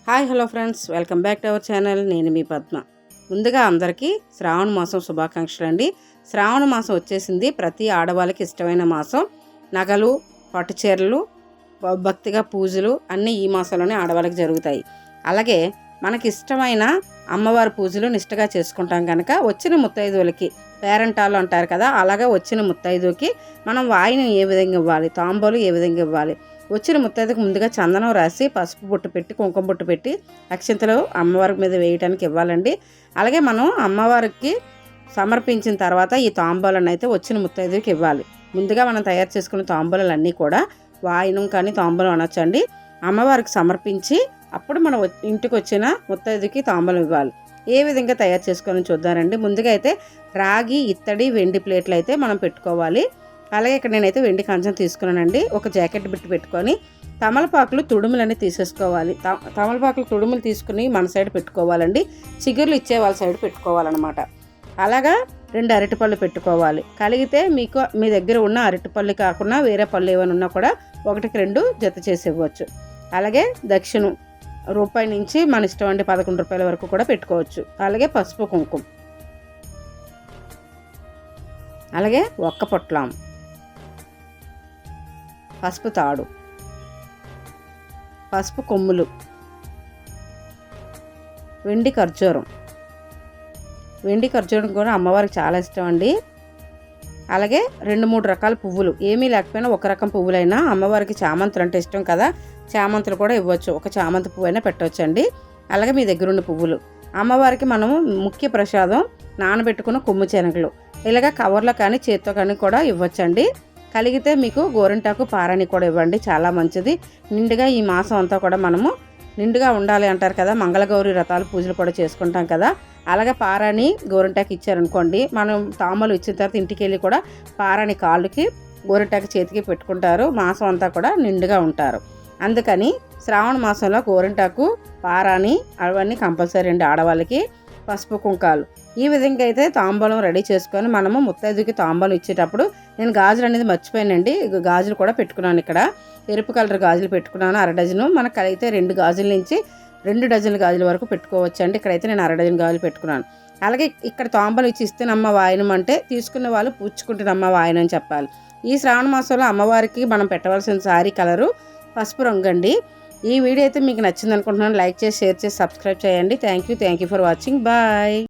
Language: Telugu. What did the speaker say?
Hi hello friends, welcome back to our channel. నేను మీ పద్మ. ముందుగా అందరికీ శ్రావణ మాసం శుభాకాంక్షలు అండి. శ్రావణ మాసం వచ్చేసింది. ప్రతి ఆడవాళ్ళకి ఇష్టమైన మాసం. నగలు, పట్టుచీరలు, భక్తిగా పూజలు అన్నీ ఈ మాసంలోనే ఆడవాళ్ళకి జరుగుతాయి. అలాగే మనకి ఇష్టమైన అమ్మవారి పూజలు నిష్టగా చేసుకుంటాం కనుక వచ్చిన ముత్తైదువులకి పేరంటాలు అంటారు కదా, అలాగే వచ్చిన ముత్తైదువుకి మనం వాయినం ఏ విధంగా ఇవ్వాలి, తాంబూలు ఏ విధంగా ఇవ్వాలి, వచ్చిన ముత్తైదుకు ముందుగా చందనం రాసి పసుపు బొట్టు పెట్టి కుంకుమ బొట్టు పెట్టి అక్షింతలు అమ్మవారి మీద వేయడానికి ఇవ్వాలండి. అలాగే మనం అమ్మవారికి సమర్పించిన తర్వాత ఈ తాంబూలను అయితే వచ్చిన ముత్తైదుకి ఇవ్వాలి. ముందుగా మనం తయారు చేసుకున్న తాంబూలన్నీ కూడా వాయినం కానీ తాంబూలం అనొచ్చండి. అమ్మవారికి సమర్పించి అప్పుడు మనం ఇంటికి వచ్చిన ముత్తైదుకి తాంబూలం ఇవ్వాలి. ఏ విధంగా తయారు చేసుకొని చూద్దారండి. ముందుగా అయితే రాగి, ఇత్తడి, వెండి ప్లేట్లు అయితే మనం పెట్టుకోవాలి. అలాగే ఇక్కడ నేనైతే వెండి కంచం తీసుకున్నానండి. ఒక జాకెట్ బిట్టు పెట్టుకొని తమలపాకులు తుడుములన్నీ తీసేసుకోవాలి. తమలపాకులు తుడుములు తీసుకుని మన సైడ్ పెట్టుకోవాలండి. చిగుర్లు ఇచ్చే వాళ్ళ సైడ్ పెట్టుకోవాలన్నమాట. అలాగా 2 అరటిపళ్ళు పెట్టుకోవాలి. కలిగితే మీకు మీ దగ్గర ఉన్న అరటిపళ్ళు కాకుండా వేరే పళ్ళు ఏమైనా ఉన్నా కూడా 1కి 2 జత చేసి ఇవ్వచ్చు. అలాగే దక్షిణం రూపాయి నుంచి మన ఇష్టం అండి, 11 రూపాయల వరకు కూడా పెట్టుకోవచ్చు. అలాగే పసుపు కుంకుమ, అలాగే ఒక్క పొట్లం, పసుపు తాడు, పసుపు కొమ్ములు, వెండి ఖర్జూరం. వెండి ఖర్జూరం కూడా అమ్మవారికి చాలా ఇష్టం అండి. అలాగే 2-3 రకాల పువ్వులు, ఏమీ లేకపోయినా ఒక రకం పువ్వులైనా, అమ్మవారికి చామంతులు అంటే ఇష్టం కదా, చామంతులు కూడా ఇవ్వచ్చు. ఒక చామంతి పువ్వు అయినా పెట్టవచ్చండి. అలాగే మీ దగ్గర ఉన్న పువ్వులు. అమ్మవారికి మనము ముఖ్య ప్రసాదం నానబెట్టుకున్న కొమ్ము శనగలు ఇలాగ కవర్లో కానీ చేత్తో కానీ కూడా ఇవ్వచ్చండి. కలిగితే మీకు గోరింటాకు, పారాని కూడా ఇవ్వండి, చాలా మంచిది. నిండుగా ఈ మాసం అంతా కూడా మనము నిండుగా ఉండాలి అంటారు కదా, మంగళగౌరి వ్రతాలు పూజలు కూడా చేసుకుంటాం కదా. అలాగే పారాని, గోరింటాకు ఇచ్చారనుకోండి, మనం తాంబూలం ఇచ్చిన తర్వాత ఇంటికి వెళ్ళి కూడా పారాని కాళ్ళకి, గోరింటాకు చేతికి పెట్టుకుంటారు. మాసం అంతా కూడా నిండుగా ఉంటారు. అందుకని శ్రావణ మాసంలో గోరింటాకు, పారాని అవన్నీ కంపల్సరీ అండి ఆడవాళ్ళకి. పసుపు కుంకాలు ఈ విధంగా అయితే తాంబూలం రెడీ చేసుకొని మనము ముత్తైదుకి తాంబూలం ఇచ్చేటప్పుడు నేను గాజులు అనేది మర్చిపోయానండి. గాజులు కూడా పెట్టుకున్నాను. ఇక్కడ ఎరుపు కలర్ గాజులు పెట్టుకున్నాను 1/2 డజను. మనకు కలిగితే 2 గాజుల నుంచి 2 డజన్ల గాజుల వరకు పెట్టుకోవచ్చు అండి. ఇక్కడైతే నేను 1/2 డజన్ గాజులు పెట్టుకున్నాను. అలాగే ఇక్కడ తాంబూలం ఇచ్చి ఇస్తేనమ్మ వాయనం అంటే తీసుకున్న వాళ్ళు పుచ్చుకుంటున్నమ్మ వాయనం అని చెప్పాలి. ఈ శ్రావణ మాసంలో అమ్మవారికి మనం పెట్టవలసిన శారీ కలరు పసుపు రంగు అండి. ఈ వీడియో అయితే మీకు నచ్చింది అనుకుంటున్నాను. లైక్ చేసి, షేర్ చేసి, సబ్స్క్రైబ్ చేయండి. Thank you for watching. Bye.